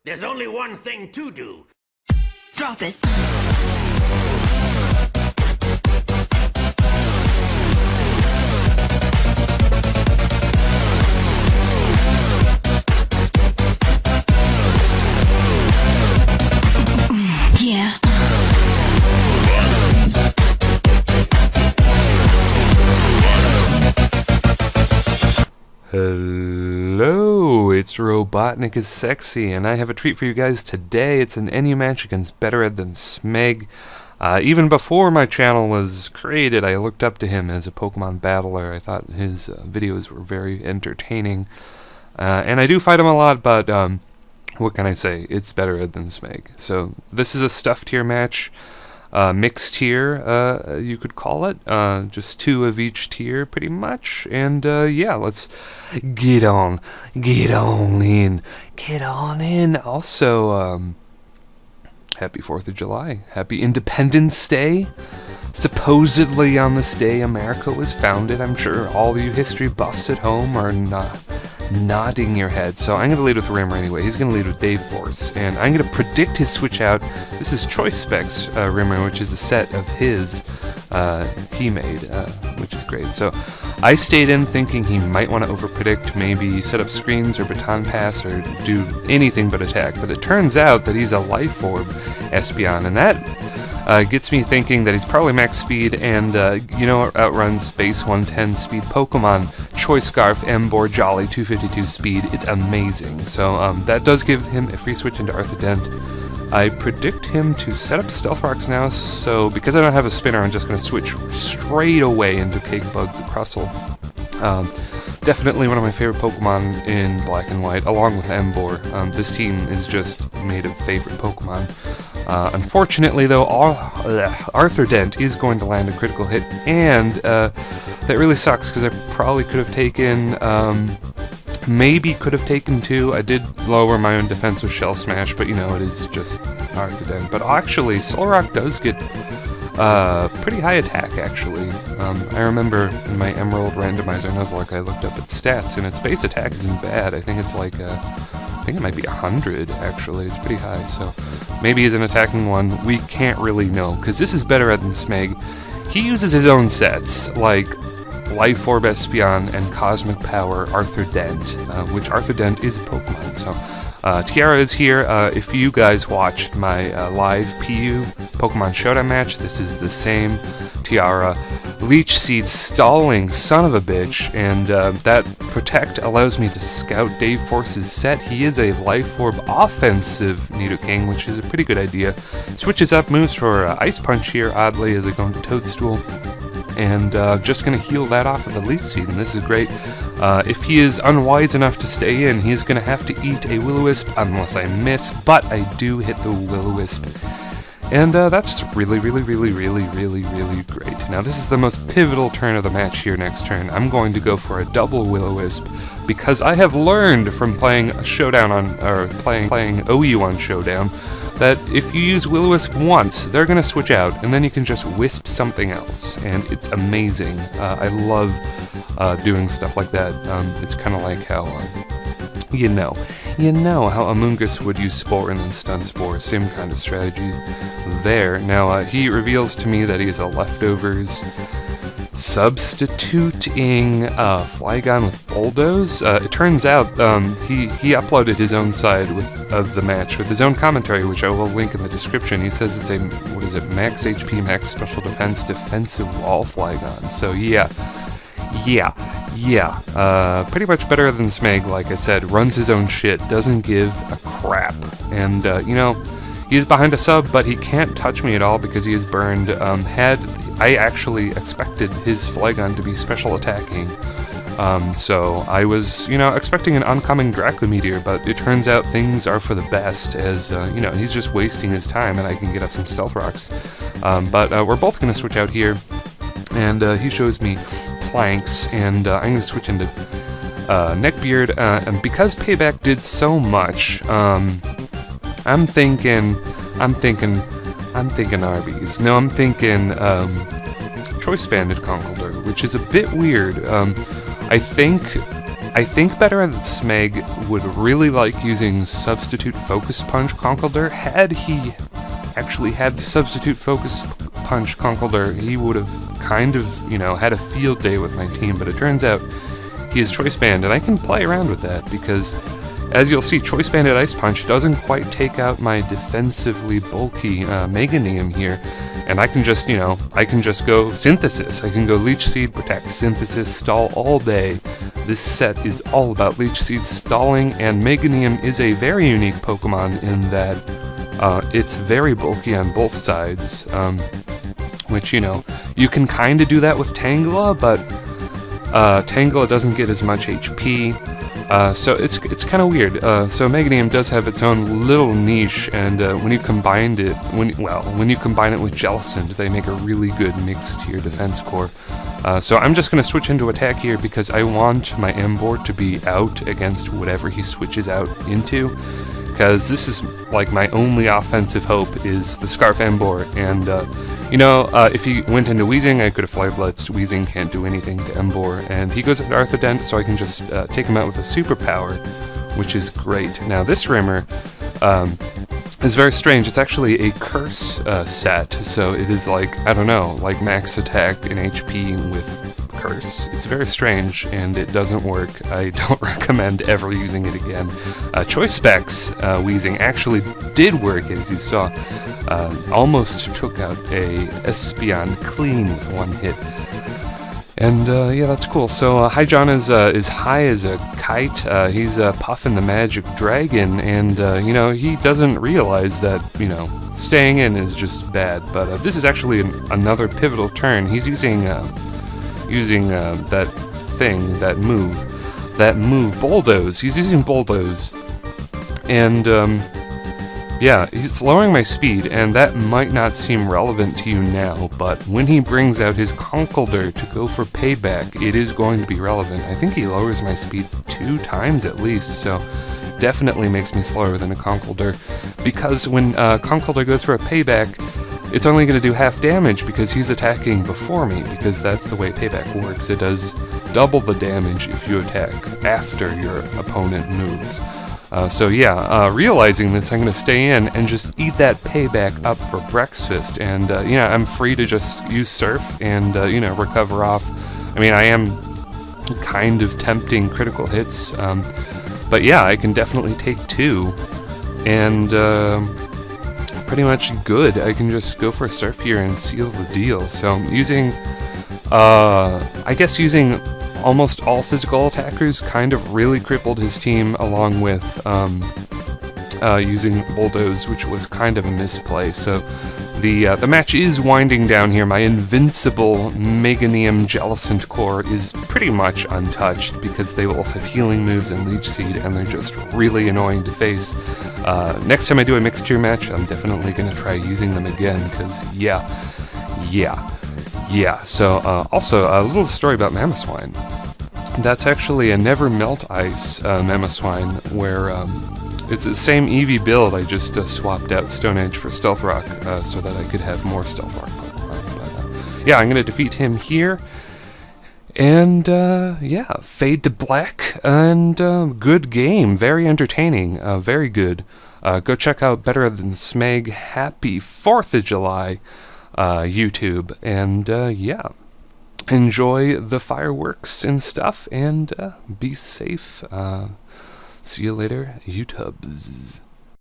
There's only one thing to do. Drop it. Yeah. Hello, it's RobotnikIsSexy, and I have a treat for you guys today. It's an NU match against BetterEdThanSmeg. Even before my channel was created, I looked up to him as a Pokemon battler. I thought his videos were very entertaining. And I do fight him a lot, but what can I say? It's BetterEdThanSmeg. So this is a stuffed tier match. Mixed tier, you could call it. Just two of each tier, pretty much. And yeah, let's get on in. Also, happy 4th of July, happy Independence Day. Supposedly on this day, America was founded. I'm sure all you history buffs at home are nodding your head. So I'm going to lead with Rimmer anyway. He's going to lead with Dave Force, and I'm going to predict his switch out. This is Choice Specs Rimmer, which is a set of his he made, which is great. So I stayed in thinking he might want to overpredict, maybe set up screens or baton pass or do anything but attack. But it turns out that he's a Life Orb Espeon, and that gets me thinking that he's probably max speed and, outruns base 110 speed Pokemon, Choice Scarf, Emboar, Jolly, 252 speed. It's amazing. So that does give him a free switch into Arthrodent. I predict him to set up Stealth Rocks now, so because I don't have a spinner, I'm just going to switch straight away into Cakebug the Crustle. Definitely one of my favorite Pokemon in Black and White, along with Emboar. This team is just made of favorite Pokemon. Unfortunately, though, Arthrodent is going to land a critical hit, and that really sucks because I probably could have taken, maybe could have taken two. I did lower my own defense with Shell Smash, but it is just Arthrodent. But actually, Solrock does get pretty high attack, actually. I remember in my Emerald randomizer Nuzlocke, I looked up its stats, and its base attack isn't bad. I think it's like I think it might be 100, actually. It's pretty high, so maybe he's an attacking one. We can't really know, because this is BetterEdThanSmeg. He uses his own sets, like Life Orb Espeon and Cosmic Power Arthrodent, which Arthrodent is a Pokemon. So Tiara is here. If you guys watched my live PU Pokemon Showdown match, this is the same Tiara. Leech Seed stalling son of a bitch, and that Protect allows me to scout Dave Force's set. He is a Life Orb offensive Nidoking, which is a pretty good idea. Switches up moves for Ice Punch here, oddly, as I go into Toadstool. And just going to heal that off with the Leech Seed, and this is great. If he is unwise enough to stay in, he's going to have to eat a Will-O-Wisp unless I miss, but I do hit the Will-O-Wisp. And that's really great. Now this is the most pivotal turn of the match here next turn. I'm going to go for a double Will-O-Wisp because I have learned from playing a Showdown playing OU on Showdown that if you use Will-O-Wisp once, they're going to switch out, and then you can just wisp something else, and it's amazing. I love doing stuff like that. It's kind of like how you know how Amoonguss would use Spore and then stun Spore, same kind of strategy there. Now, he reveals to me that he is a Leftovers substituting Flygon with Bulldoze. It turns out he uploaded his own side of the match with his own commentary, which I will link in the description. He says it's a, max HP, max special defense, defensive wall Flygon. So yeah, pretty much BetterEdThanSmeg, like I said, runs his own shit, doesn't give a crap, and he is behind a sub, but he can't touch me at all because he is burned. I actually expected his Flygon to be special attacking, so I was, expecting an oncoming Draco Meteor, but it turns out things are for the best, as, he's just wasting his time, and I can get up some Stealth Rocks. But we're both going to switch out here, and he shows me Planks, and I'm going to switch into Neckbeard, and because Payback did so much, I'm thinking Arby's. No, I'm thinking Choice Banded Conkeldurr, which is a bit weird. I think I think BetterEdThanSmeg would really like using Substitute Focus Punch Conkeldurr. Had he actually had Substitute Focus Punch Conkeldurr, he would have kind of, had a field day with my team, but it turns out he is Choice Band, and I can play around with that because, as you'll see, Choice Banded Ice Punch doesn't quite take out my defensively bulky Meganium here, and I can just go Synthesis. I can go Leech Seed, Protect, Synthesis, Stall all day. This set is all about Leech Seed stalling, and Meganium is a very unique Pokemon in that it's very bulky on both sides, which, you can kind of do that with Tangela, but Tangela doesn't get as much HP, so it's kind of weird. So Meganium does have its own little niche, and when you combine it with Jellicent, they make a really good mix to your defense core. So I'm just going to switch into attack here because I want my Emboar to be out against whatever he switches out into, because this is like my only offensive hope is the Scarf Emboar, and if he went into Weezing, I could have Fly Blitzed. Weezing can't do anything to Emboar, and he goes into Arthrodent, so I can just take him out with a superpower, which is great. Now this Rimmer is very strange. It's actually a curse set, so it is like max attack and HP with curse. It's very strange, and it doesn't work. I don't recommend ever using it again. Choice Specs Weezing actually did work, as you saw. Almost took out a Espeon clean with one hit. And that's cool. So Hi-John is high as a kite. He's puffing the magic dragon, and he doesn't realize that staying in is just bad. But this is actually another pivotal turn. He's using that move, Bulldoze. He's using Bulldoze, and it's lowering my speed, and that might not seem relevant to you now, but when he brings out his Conkeldurr to go for payback, it is going to be relevant. I think he lowers my speed 2 times at least, so definitely makes me slower than a Conkeldurr, because when Conkeldurr goes for a payback, it's only going to do half damage because he's attacking before me, because that's the way payback works. It does double the damage if you attack after your opponent moves. Realizing this, I'm going to stay in and just eat that payback up for breakfast, and I'm free to just use Surf and recover off. I mean, I am kind of tempting critical hits, but I can definitely take 2, and pretty much good. I can just go for a Surf here and seal the deal. So using almost all physical attackers kind of really crippled his team, along with using Bulldoze, which was kind of a misplay. So the match is winding down here. My invincible Meganium Jellicent core is pretty much untouched because they both have healing moves and Leech Seed, and they're just really annoying to face. Next time I do a mixed tier match, I'm definitely going to try using them again, because So also a little story about Mamoswine. That's actually a Never Melt Ice Mamoswine, where it's the same Eevee build. I just swapped out Stone Edge for Stealth Rock so that I could have more Stealth Rock Pokemon. But I'm going to defeat him here. And fade to black, and good game, very entertaining, very good. Go check out BetterEdThanSmeg. Happy 4th of July, YouTube, and enjoy the fireworks and stuff, and be safe. See you later, YouTubes.